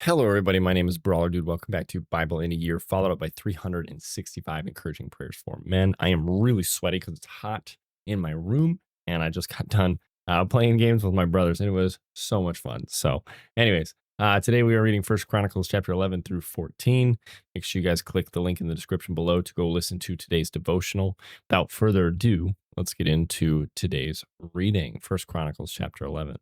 Hello, everybody. My name is BrawlerDood. Welcome back to Bible in a Year, followed up by 365 encouraging prayers for men. I am really sweaty because it's hot in my room, and I just got done playing games with my brothers, and it was so much fun. So, anyways, today we are reading First Chronicles chapter 11 through 14. Make sure you guys click the link in the description below to go listen to today's devotional. Without further ado, let's get into today's reading. First Chronicles chapter 11.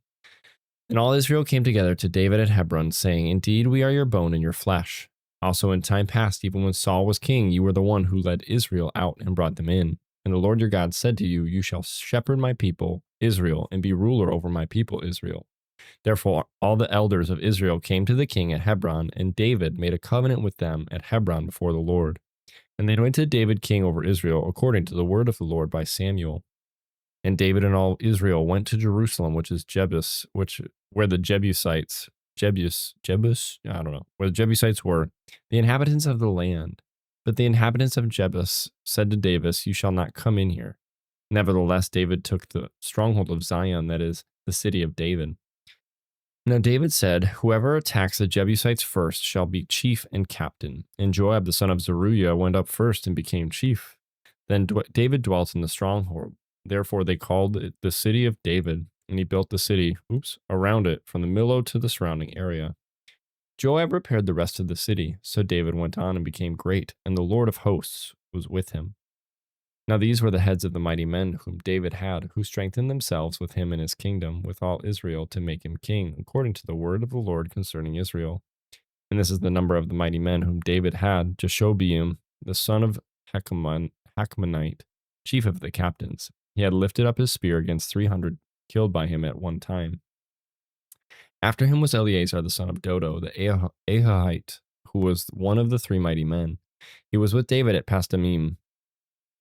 And all Israel came together to David at Hebron, saying, Indeed, we are your bone and your flesh. Also in time past, even when Saul was king, you were the one who led Israel out and brought them in. And the Lord your God said to you, You shall shepherd my people, Israel, and be ruler over my people, Israel. Therefore, all the elders of Israel came to the king at Hebron, and David made a covenant with them at Hebron before the Lord. And they anointed David king over Israel, according to the word of the Lord by Samuel. And David and all Israel went to Jerusalem, which is Jebus, where the Jebusites, where the Jebusites were, the inhabitants of the land. But the inhabitants of Jebus said to David, You shall not come in here. Nevertheless, David took the stronghold of Zion, that is, the city of David. Now David said, Whoever attacks the Jebusites first shall be chief and captain. And Joab the son of Zeruiah went up first and became chief. Then David dwelt in the stronghold. Therefore they called it the city of David, and he built the city, around it from the Millo to the surrounding area. Joab repaired the rest of the city, so David went on and became great, and the Lord of hosts was with him. Now these were the heads of the mighty men whom David had, who strengthened themselves with him in his kingdom, with all Israel, to make him king, according to the word of the Lord concerning Israel. And this is the number of the mighty men whom David had: Jashobeam, the son of Hachmonite, chief of the captains. He had lifted up his spear against 300, killed by him at one time. After him was Eleazar the son of Dodo, the Ahahite, who was one of the three mighty men. He was with David at Pasdamim.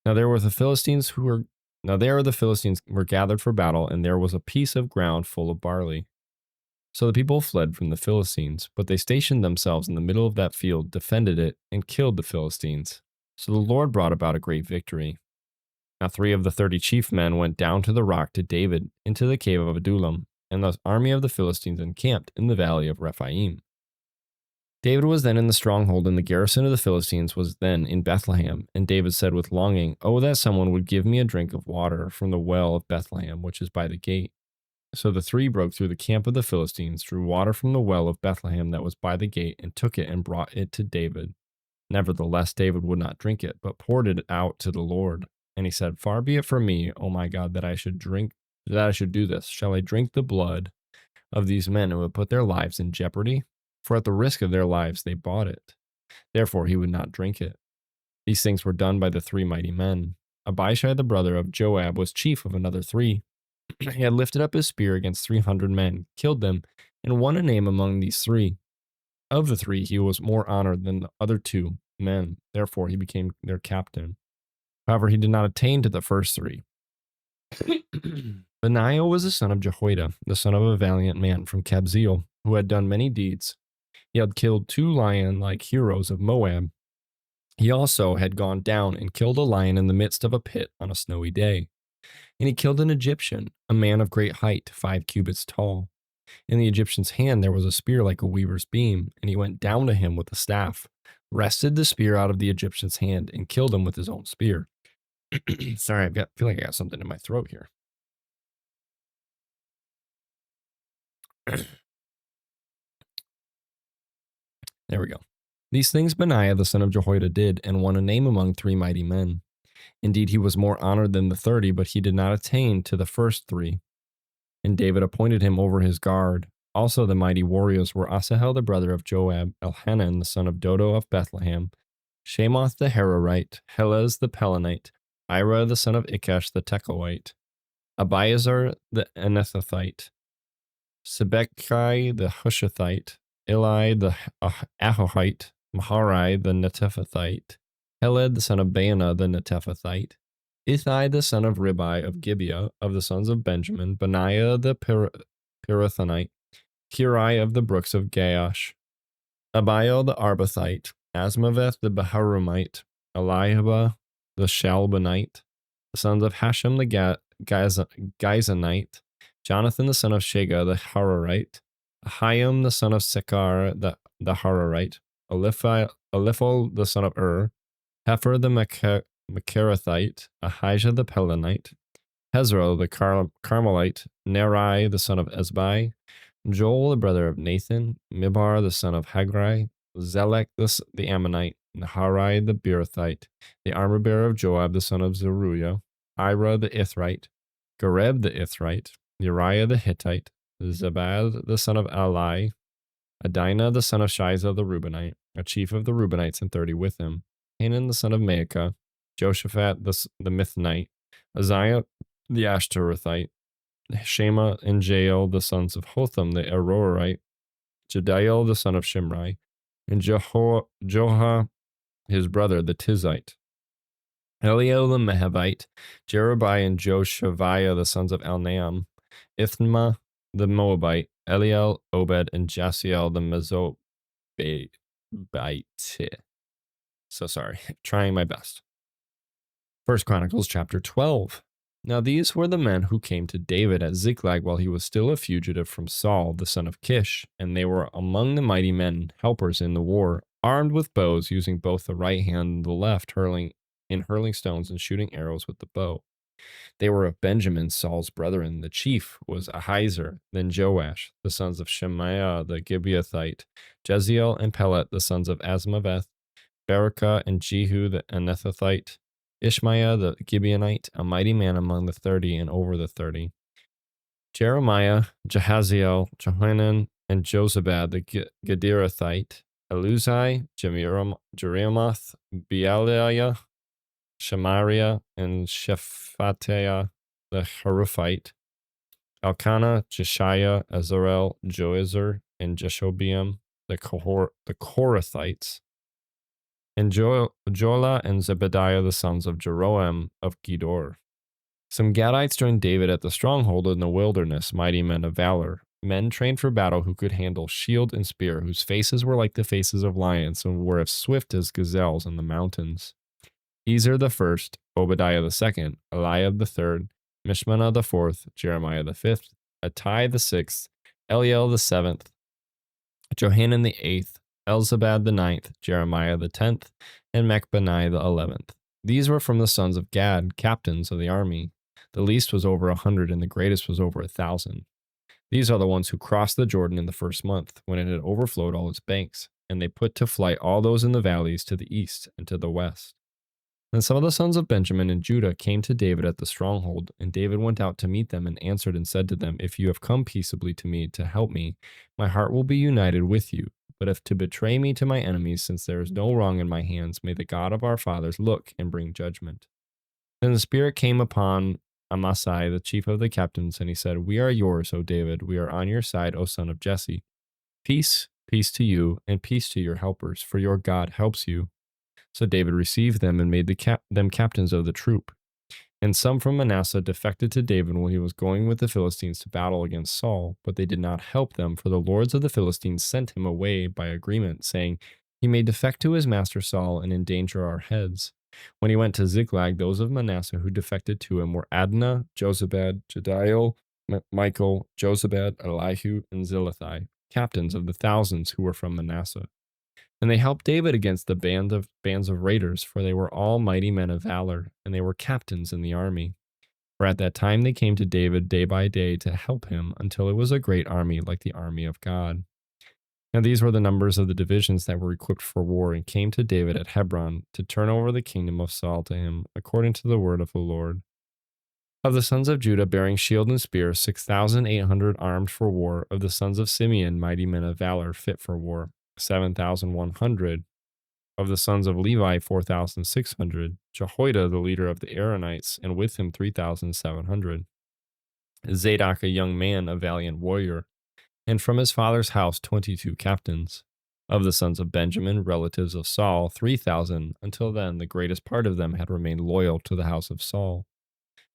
Now there the Philistines were gathered for battle, and there was a piece of ground full of barley. So the people fled from the Philistines, but they stationed themselves in the middle of that field, defended it, and killed the Philistines. So the Lord brought about a great victory. Now 3 of the 30 chief men went down to the rock to David into the cave of Adullam, and the army of the Philistines encamped in the valley of Rephaim. David was then in the stronghold, and the garrison of the Philistines was then in Bethlehem. And David said with longing, Oh, that someone would give me a drink of water from the well of Bethlehem, which is by the gate. So the 3 broke through the camp of the Philistines, drew water from the well of Bethlehem that was by the gate, and took it and brought it to David. Nevertheless, David would not drink it, but poured it out to the Lord. And he said, Far be it from me, O my God, that I should do this. Shall I drink the blood of these men who have put their lives in jeopardy? For at the risk of their lives they bought it. Therefore he would not drink it. These things were done by the 3 mighty men. Abishai the brother of Joab was chief of another 3. He had lifted up his spear against 300 men, killed them, and won a name among these 3. Of the 3 he was more honored than the other 2 men. Therefore he became their captain. However, he did not attain to the first 3. Benaiah was the son of Jehoiada, the son of a valiant man from Kabzeel, who had done many deeds. He had killed 2 lion-like heroes of Moab. He also had gone down and killed a lion in the midst of a pit on a snowy day. And he killed an Egyptian, a man of great height, 5 cubits tall. In the Egyptian's hand there was a spear like a weaver's beam, and he went down to him with a staff, wrested the spear out of the Egyptian's hand, and killed him with his own spear. Sorry, feel like I got something in my throat here. There we go. These things Benaiah the son of Jehoiada did, and won a name among 3 mighty men. Indeed, he was more honored than the 30, but he did not attain to the first 3. And David appointed him over his guard. Also the mighty warriors were Asahel the brother of Joab, Elhanan the son of Dodo of Bethlehem, Shemoth the Hararite, Helez the Pelonite, Ira the son of Ikesh the Tekoite, Abiezar the Anethothite, Sibbechai the Hushathite, Eli the Ahohite, Maharai the Netephathite, Heled the son of Baanah the Netephathite, Ithai the son of Ribai of Gibeah of the sons of Benjamin, Benaiah the Pirathonite, Hirai of the brooks of Gaash, Abiel the Arbathite, Asmaveth the Baharumite, Eliahba the Shalbanite, the sons of Hashem the Gizonite, Jonathan the son of Shega the Hararite, Ahiam the son of Sekar the Hararite, Eliphal the son of Hefer the Macherathite, Ahijah the Pelonite, Hezro the Carmelite, Neri the son of Ezbai, Joel the brother of Nathan, Mibar the son of Haggai, Zelek the Ammonite, Naharai the Beerothite, the armor bearer of Joab the son of Zeruiah, Ira the Ithrite, Gareb the Ithrite, Uriah the Hittite, Zabad the son of Ali, Adina the son of Shiza the Reubenite, a chief of the Reubenites and 30 with him, Hanan the son of Maacah, Joshaphat the Mithnite, Uzziah the Ashtorethite, Shema and Jael the sons of Hotham the Arorite, Jediel the son of Shimri, and Joha his brother the Tizite, Eliel the Mehavite, Jerubai and Joshaviah the sons of Elnaam, Ithma the Moabite, Eliel, Obed, and Jasiel the Mezobite. So sorry, trying my best. 1 Chronicles chapter 12. Now these were the men who came to David at Ziklag while he was still a fugitive from Saul, the son of Kish, and they were among the mighty men, helpers in the war, armed with bows, using both the right hand and the left, hurling stones and shooting arrows with the bow. They were of Benjamin, Saul's brethren. The chief was Ahiezer, then Joash, the sons of Shemaiah the Gibeathite, Jeziel and Pelet, the sons of Asmaveth, Berekah and Jehu the Anethathite, Ishmaiah the Gibeonite, a mighty man among the 30 and over the 30. Jeremiah, Jahaziel, Johanan, and Josabad the Gederathite, Eluzai, Jerimoth, Bealiah, Shemariah, and Shephatiah the Haruphite, Elkanah, Jeshiah, Azarel, Joezer, and Jeshobeam the Korathites, and Jola and Zebediah the sons of Jeroam of Gedor. Some Gadites joined David at the stronghold in the wilderness, mighty men of valor, men trained for battle who could handle shield and spear, whose faces were like the faces of lions and were as swift as gazelles in the mountains. Ezer the first, Obadiah the second, Eliab the third, Mishmannah the fourth, Jeremiah the fifth, Attai the sixth, Eliel the seventh, Johanan the eighth, Elzabad the ninth, Jeremiah the 10th, and Machbenai the 11th. These were from the sons of Gad, captains of the army. The least was over 100, and the greatest was over 1,000. These are the ones who crossed the Jordan in the first month, when it had overflowed all its banks, and they put to flight all those in the valleys to the east and to the west. And some of the sons of Benjamin and Judah came to David at the stronghold, and David went out to meet them and answered and said to them, If you have come peaceably to me to help me, my heart will be united with you. But if to betray me to my enemies, since there is no wrong in my hands, may the God of our fathers look and bring judgment. Then the Spirit came upon Amasai, the chief of the captains, and he said, We are yours, O David. We are on your side, O son of Jesse. Peace, peace to you, and peace to your helpers, for your God helps you. So David received them and made them captains of the troop. And some from Manasseh defected to David when he was going with the Philistines to battle against Saul, but they did not help them, for the lords of the Philistines sent him away by agreement, saying, He may defect to his master Saul and endanger our heads. When he went to Ziklag, those of Manasseh who defected to him were Adnah, Jozabad, Jediel, Michael, Jozabad, Elihu, and Zilithai, captains of the thousands who were from Manasseh. And they helped David against the bands of raiders, for they were all mighty men of valor, and they were captains in the army. For at that time they came to David day by day to help him, until it was a great army like the army of God. Now these were the numbers of the divisions that were equipped for war, and came to David at Hebron to turn over the kingdom of Saul to him, according to the word of the Lord. Of the sons of Judah bearing shield and spear, 6,800 armed for war. Of the sons of Simeon, mighty men of valor, fit for war, 7,100. Of the sons of Levi, 4,600. Jehoiada, the leader of the Aaronites, and with him 3,700. Zadok, a young man, a valiant warrior, and from his father's house 22 captains. Of the sons of Benjamin, relatives of Saul, 3,000. Until then, the greatest part of them had remained loyal to the house of Saul.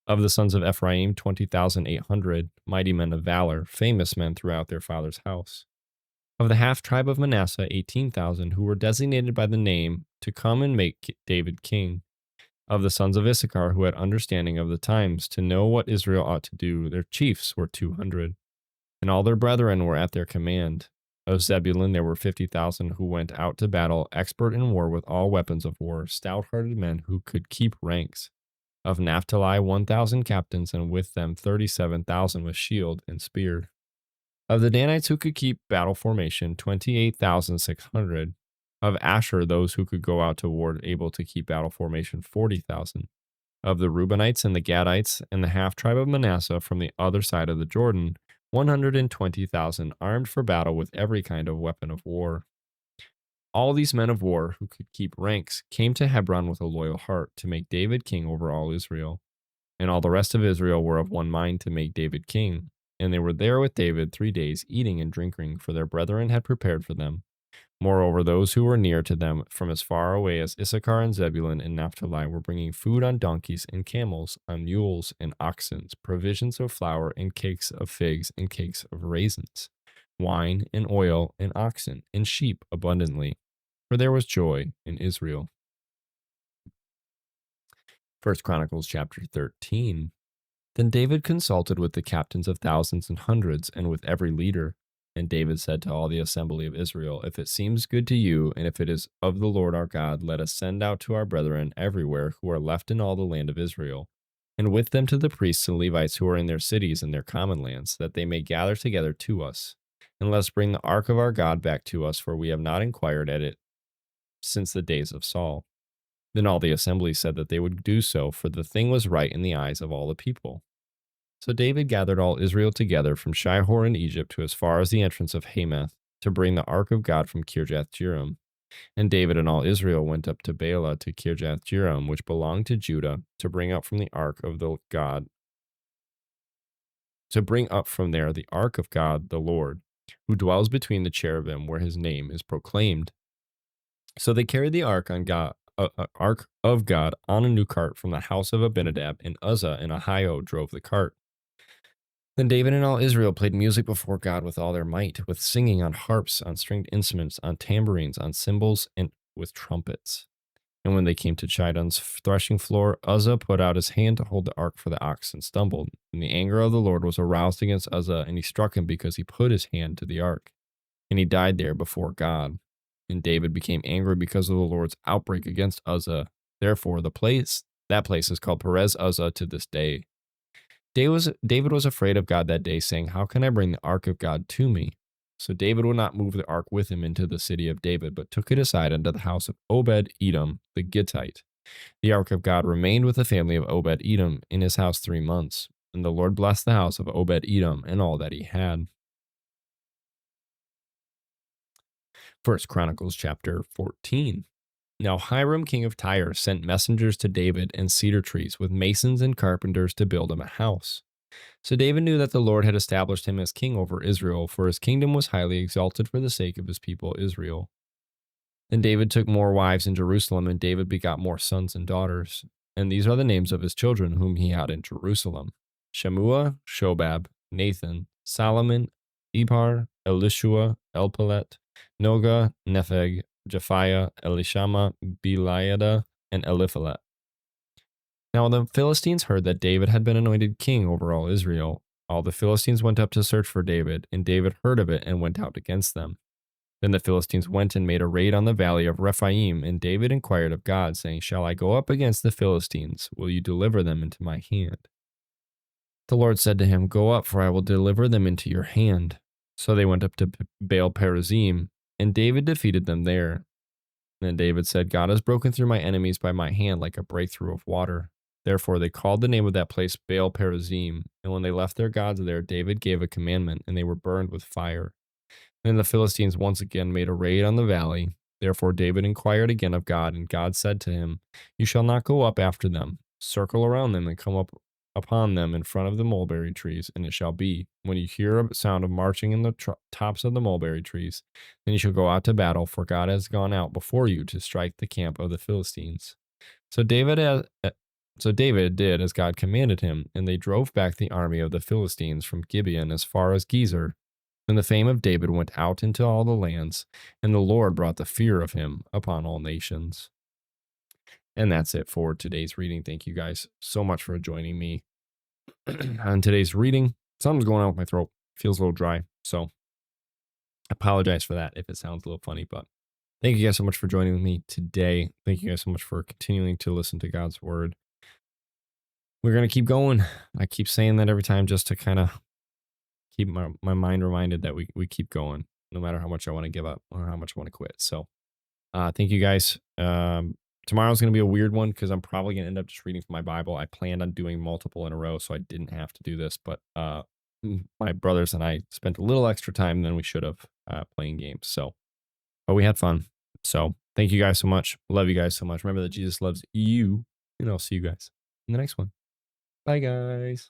Of the sons of Ephraim, 20,800, mighty men of valor, famous men throughout their father's house. Of the half-tribe of Manasseh, 18,000, who were designated by the name to come and make David king. Of the sons of Issachar, who had understanding of the times, to know what Israel ought to do, their chiefs were 200. and all their brethren were at their command. Of Zebulun there were 50,000 who went out to battle, expert in war with all weapons of war, stout-hearted men who could keep ranks. Of Naphtali 1,000 captains, and with them 37,000 with shield and spear. Of the Danites who could keep battle formation, 28,600. Of Asher, those who could go out to war able to keep battle formation, 40,000. Of the Reubenites and the Gadites and the half tribe of Manasseh from the other side of the Jordan, 120,000 armed for battle with every kind of weapon of war. All these men of war who could keep ranks came to Hebron with a loyal heart to make David king over all Israel. And all the rest of Israel were of one mind to make David king. And they were there with David 3 days, eating and drinking, for their brethren had prepared for them. Moreover, those who were near to them from as far away as Issachar and Zebulun and Naphtali were bringing food on donkeys and camels, on mules and oxen, provisions of flour and cakes of figs and cakes of raisins, wine and oil and oxen and sheep abundantly, for there was joy in Israel. 1 Chronicles chapter 13. Then David consulted with the captains of thousands and hundreds, and with every leader. And David said to all the assembly of Israel, if it seems good to you, and if it is of the Lord our God, let us send out to our brethren everywhere who are left in all the land of Israel, and with them to the priests and Levites who are in their cities and their common lands, that they may gather together to us. And let us bring the ark of our God back to us, for we have not inquired at it since the days of Saul. Then all the assembly said that they would do so, for the thing was right in the eyes of all the people. So David gathered all Israel together from Shihor in Egypt to as far as the entrance of Hamath, to bring the ark of God from Kirjath-jearim. And David and all Israel went up to Baalah to Kirjath-jearim, which belonged to Judah, to bring up from the ark of the God, to bring up from there the ark of God the Lord, who dwells between the cherubim, where his name is proclaimed. So they carried the ark of God on a new cart from the house of Abinadab, and Uzzah and Ahio drove the cart. Then David and all Israel played music before God with all their might, with singing on harps, on stringed instruments, on tambourines, on cymbals, and with trumpets. And when they came to Chidon's threshing floor, Uzzah put out his hand to hold the ark, for the oxen stumbled. And the anger of the Lord was aroused against Uzzah, and he struck him because he put his hand to the ark. And he died there before God. And David became angry because of the Lord's outbreak against Uzzah. Therefore, that place is called Perez Uzzah to this day. David was afraid of God that day, saying, how can I bring the ark of God to me? So David would not move the ark with him into the city of David, but took it aside unto the house of Obed-Edom the Gittite. The ark of God remained with the family of Obed-Edom in his house 3 months. And the Lord blessed the house of Obed-Edom and all that he had. 1 Chronicles chapter 14. Now Hiram king of Tyre sent messengers to David and cedar trees with masons and carpenters to build him a house. So David knew that the Lord had established him as king over Israel, for his kingdom was highly exalted for the sake of his people Israel. Then David took more wives in Jerusalem, and David begot more sons and daughters. And these are the names of his children whom he had in Jerusalem: Shemua, Shobab, Nathan, Solomon, Ibhar, Elishua, Elpelet, Noga, Nepheg, Japhiah, Elishama, Beliada, and Eliphalet. Now the Philistines heard that David had been anointed king over all Israel. All the Philistines went up to search for David, and David heard of it and went out against them. Then the Philistines went and made a raid on the valley of Rephaim, and David inquired of God, saying, shall I go up against the Philistines? Will you deliver them into my hand? The Lord said to him, go up, for I will deliver them into your hand. So they went up to Baal-perazim, and David defeated them there. Then David said, God has broken through my enemies by my hand like a breakthrough of water. Therefore they called the name of that place Baal-perazim. And when they left their gods there, David gave a commandment, and they were burned with fire. Then the Philistines once again made a raid on the valley. Therefore David inquired again of God, and God said to him, you shall not go up after them. Circle around them and come up upon them in front of the mulberry trees. And it shall be, when you hear a sound of marching in the tops of the mulberry trees, then you shall go out to battle, for God has gone out before you to strike the camp of the Philistines. So David did as God commanded him, and they drove back the army of the Philistines from Gibeon as far as Gezer. And the fame of David went out into all the lands, and the Lord brought the fear of him upon all nations. And that's it for today's reading. Thank you guys so much for joining me on today's reading. Something's going on with my throat. feels a little dry. So I apologize for that if it sounds a little funny, but thank you guys so much for joining me today. Thank you guys so much for continuing to listen to God's word. We're going to keep going. I keep saying that every time just to kind of keep my mind reminded that we keep going no matter how much I want to give up or how much I want to quit. So thank you guys. Tomorrow's going to be a weird one because I'm probably going to end up just reading from my Bible. I planned on doing multiple in a row, so I didn't have to do this. But my brothers and I spent a little extra time than we should have playing games. So, but we had fun. So thank you guys so much. Love you guys so much. Remember that Jesus loves you, and I'll see you guys in the next one. Bye, guys.